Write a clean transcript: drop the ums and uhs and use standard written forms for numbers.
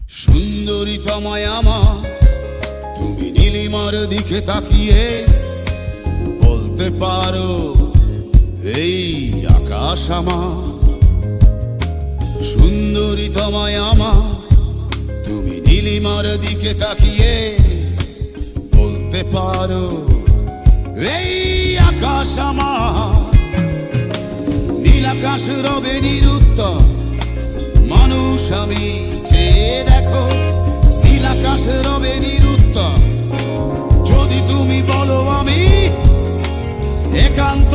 সুন্দরী তোমায় আমার, তুমি নীলিমার দিকে তাকিয়ে বলতে পারো এই আকাশ আমার। সুন্দরী তোমায় আমার, তুমি নীলিমার দিকে তাকিয়ে বলতে পারো এই আকাশ আমার। নীল আকাশ রবে নিরুত্তর, মানুষ আমি চেয়ে দেখো। নীল আকাশ রবে নিরুত্তর, যদি তুমি বলো আমি একান্ত